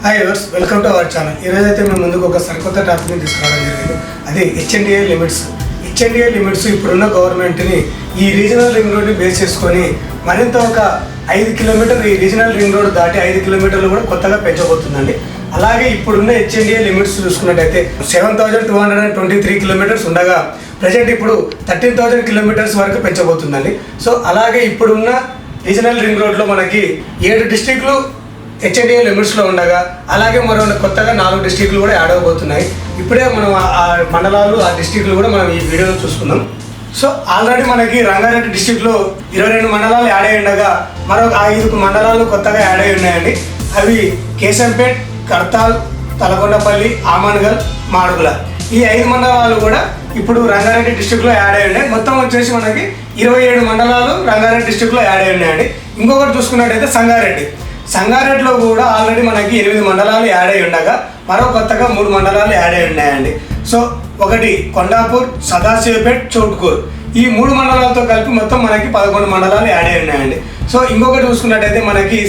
Hi viewers, welcome to our channel. ఈరోజు అయితే మేము ముందుకు ఒక సరికొత్త టాపిక్ని తీసుకురావడం జరిగింది. అది హెచ్ఎండిఏ లిమిట్స్. హెచ్ఎండిఏ లిమిట్స్ ఇప్పుడున్న గవర్నమెంట్ని ఈ రీజనల్ రింగ్ రోడ్ని బేస్ చేసుకొని మరింత ఒక 5 కిలోమీటర్లు ఈ రీజనల్ రింగ్ రోడ్ దాటి 5 కిలోమీటర్లు కూడా కొత్తగా పెంచబోతుందండి. అలాగే ఇప్పుడున్న హెచ్ఎండిఏ లిమిట్స్ చూసుకున్నట్టయితే 7,223 కిలోమీటర్స్ ఉండగా ప్రజెంట్ ఇప్పుడు 13,000 కిలోమీటర్స్ వరకు పెంచబోతుందండి. సో అలాగే ఇప్పుడున్న రీజనల్ రింగ్ రోడ్లో మనకి 7 డిస్ట్రిక్ట్లు హెచ్ఎండిఏ లిమిట్స్లో ఉండగా అలాగే మరో కొత్తగా 4 డిస్ట్రిక్ట్లు కూడా యాడ్ అవబోతున్నాయి. ఇప్పుడే మనం ఆ మండలాలు ఆ డిస్ట్రిక్ట్లు కూడా మనం ఈ వీడియోలో చూసుకుందాం. సో ఆల్రెడీ మనకి రంగారెడ్డి డిస్ట్రిక్ట్లో 22 మండలాలు యాడ్ అయి ఉండగా మరొక 5 మండలాలు కొత్తగా యాడ్ అయి ఉన్నాయండి. అవి కేశంపేట్, కర్తాల్, తలకొండపల్లి, ఆమన్గల్, మాడుగుల. ఈ 5 మండలాలు కూడా ఇప్పుడు రంగారెడ్డి డిస్ట్రిక్ట్లో యాడ్ అయి ఉన్నాయి. మొత్తం వచ్చేసి మనకి 27 మండలాలు రంగారెడ్డి డిస్ట్రిక్ట్లో యాడ్ అయి ఉన్నాయండి. ఇంకొకటి చూసుకున్నట్టయితే సంగారెడ్డిలో కూడా ఆల్రెడీ మనకి 8 మండలాలు యాడ్ అయి ఉండగా మరో కొత్తగా 3 మండలాలు యాడ్ అయి ఉన్నాయండి. సో ఒకటి కొండాపూర్, సదాశివపేట్, చోట్కూర్. ఈ 3 మండలాలతో కలిపి మొత్తం మనకి 11 మండలాలు యాడ్ అయి ఉన్నాయండి. సో ఇంకొకటి చూసుకున్నట్టయితే మనకి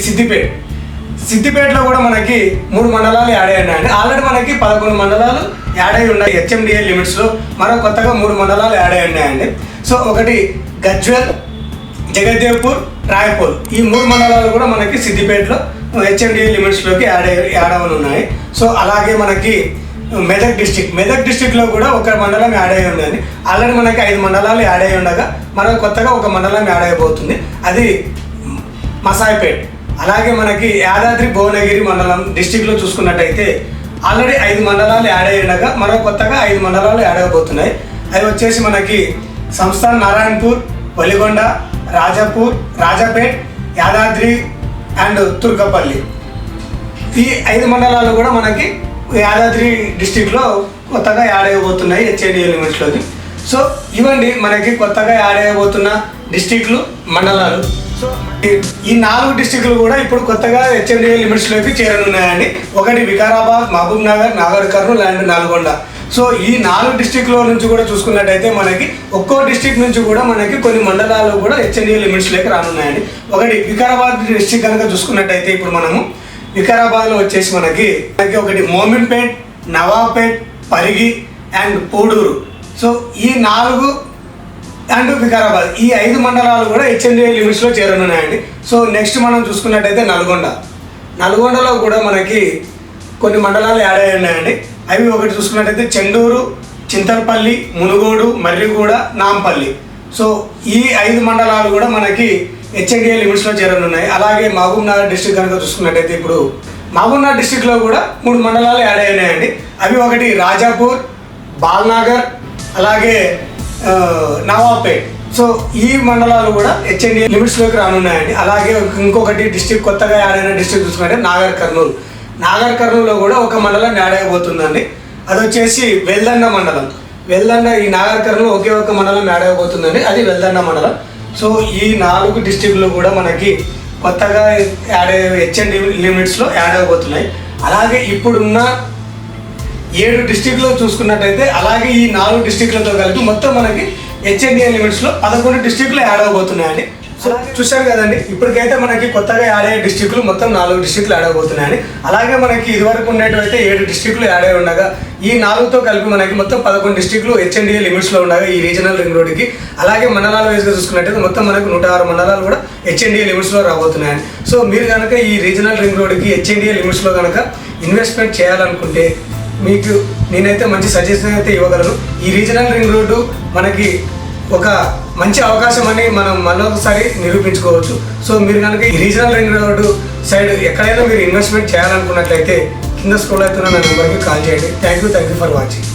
సిద్దిపేటలో కూడా మనకి 3 మండలాలు యాడ్ అయి ఉన్నాయండి. ఆల్రెడీ మనకి 11 మండలాలు యాడ్ అయి ఉన్నాయి హెచ్ఎండిఏ లిమిట్స్లో. మరో కొత్తగా 3 మండలాలు యాడ్ అయి ఉన్నాయండి. సో ఒకటి గజ్వేల్, జగదేవ్పూర్, రాయపూర్. ఈ 3 మండలాలు కూడా మనకి సిద్దిపేటలో హెచ్ఎండిఏ లిమిట్స్లోకి యాడ్ అవని ఉన్నాయి. సో అలాగే మనకి మెదక్ డిస్ట్రిక్ట్లో కూడా ఒక మండలం యాడ్ అయి ఉందండి. ఆల్రెడీ మనకి 5 మండలాలు యాడ్ అయి ఉండగా మనకు కొత్తగా ఒక మండలం యాడ్ అయిపోతుంది, అది మసాయిపేట్. అలాగే మనకి యాదాద్రి భువనగిరి మండలం డిస్ట్రిక్ట్లో చూసుకున్నట్టయితే ఆల్రెడీ 5 మండలాలు యాడ్ అయి ఉండగా మరో కొత్తగా 5 మండలాలు యాడ్ అయిపోతున్నాయి. అవి వచ్చేసి మనకి సంస్థాన్, నారాయణపూర్, వలిగొండ, రాజాపూర్, రాజాపేట్, యాదాద్రి అండ్ తుర్కపల్లి. ఈ 5 మండలాలు కూడా మనకి యాదాద్రి డిస్ట్రిక్ట్లో కొత్తగా యాడ్ అయిపోతున్నాయి హెచ్ఎండిఏ లిమిట్స్లోకి. సో ఇవ్వండి మనకి కొత్తగా యాడ్ అయిపోతున్న డిస్ట్రిక్ట్లు, మండలాలు. సో ఈ 4 డిస్ట్రిక్ట్లు కూడా ఇప్పుడు కొత్తగా హెచ్ఎండిఏ లిమిట్స్లోకి చేరనున్నాయండి. ఒకటి వికారాబాద్, మహబూబ్ నగర్, నాగర్ కర్నూల్ అండ్ నల్గొండ. సో ఈ 4 డిస్ట్రిక్ట్లో నుంచి కూడా చూసుకున్నట్టయితే మనకి ఒక్కో డిస్ట్రిక్ట్ నుంచి కూడా మనకి కొన్ని మండలాలు కూడా హెచ్ఎండిఏ లిమిట్స్లోకి రానున్నాయండి. ఒకటి వికారాబాద్ డిస్ట్రిక్ట్ కనుక చూసుకున్నట్టయితే ఇప్పుడు మనము వికారాబాద్లో వచ్చేసి మనకి ఒకటి మోమిన్పేట్, నవాబ్పేట్, పరిగి అండ్ పూడూరు. సో ఈ 4 అండ్ వికారాబాద్, ఈ 5 మండలాలు కూడా హెచ్ఎండిఏ లిమిట్స్లో చేరనున్నాయండి. సో నెక్స్ట్ మనం చూసుకున్నట్టయితే నల్గొండలో కూడా మనకి కొన్ని మండలాలు యాడ్ అయి ఉన్నాయండి. అవి ఒకటి చూసుకున్నట్టయితే చెండూరు, చింతలపల్లి, మునుగోడు, మర్రిగూడ, నాంపల్లి. సో ఈ 5 మండలాలు కూడా మనకి హెచ్ఎండిఏ లిమిట్స్లో చేరనున్నాయి. అలాగే మహబూబ్ నగర్ డిస్ట్రిక్ట్ కనుక చూసుకున్నట్టయితే ఇప్పుడు మహబూబ్ నగర్ డిస్ట్రిక్ట్లో కూడా 3 మండలాలు యాడ్ అయి ఉన్నాయండి. అవి ఒకటి రాజాపూర్, బాల్నగర్, అలాగే నవాబ్పేట్. సో ఈ మండలాలు కూడా హెచ్ఎండిఏ లిమిట్స్లోకి రానున్నాయండి. అలాగే ఇంకొకటి డిస్ట్రిక్ట్ కొత్తగా యాడ్ అయిన డిస్ట్రిక్ట్ చూసుకుంటే నాగర్ కర్నూల్లో కూడా ఒక మండలం యాడ్ అయిపోతుందండి. అది వచ్చేసి వెల్దండ మండలం. ఈ నాగర్ కర్నూలు ఒకే ఒక మండలం యాడ్ అయిపోతుందండి, అది వెల్దండ మండలం. సో ఈ 4 డిస్ట్రిక్ట్లు కూడా మనకి కొత్తగా హెచ్ఎండిఏ లిమిట్స్లో యాడ్ అయిపోతున్నాయి. అలాగే ఇప్పుడున్న 7 డిస్ట్రిక్ట్లు చూసుకున్నట్టయితే అలాగే ఈ 4 డిస్ట్రిక్ట్లతో కలిపి మొత్తం మనకి హెచ్ఎండిఏ లిమిట్స్లో 11 డిస్ట్రిక్ట్లు యాడ్ అవబోతున్నాయండి. సో చూశారు కదండి, ఇప్పటికైతే మనకి కొత్తగా యాడ్ అయ్యే డిస్ట్రిక్ట్లు మొత్తం 4 డిస్ట్రిక్ట్లు యాడ్ అవబోతున్నాయండి. అలాగే మనకి ఇదివరకు ఉన్నట్టయితే 7 డిస్ట్రిక్ట్లు యాడ్ అయి ఉండగా ఈ 4తో కలిపి మనకి మొత్తం 11 డిస్ట్రిక్ట్లు హెచ్ఎండిఏ లిమిట్స్లో ఉండగా ఈ రీజనల్ రింగ్ రోడ్కి. అలాగే మండలాల వైజ్గా చూసుకున్నట్టయితే మొత్తం మనకు 106 మండలాలు కూడా హెచ్ఎండిఏ లిమిట్స్లో రాబోతున్నాయండి. సో మీరు కనుక ఈ రీజనల్ రింగ్ రోడ్కి హెచ్ఎండిఏ లిమిట్స్లో కనుక ఇన్వెస్ట్మెంట్ చేయాలనుకుంటే మీకు నేనైతే మంచి సజెషన్ అయితే ఇవ్వగలను. ఈ రీజనల్ రింగ్ రోడ్డు మనకి ఒక మంచి అవకాశం అని మనం మరొకసారి నిరూపించుకోవచ్చు. సో మీరు కనుక ఈ రీజనల్ రింగ్ రోడ్డు సైడ్ ఎక్కడైనా మీరు ఇన్వెస్ట్మెంట్ చేయాలనుకున్నట్లయితే కింద స్క్రోల్ అవుతున్న నా నెంబర్కి కాల్ చేయండి. Thank you for watching.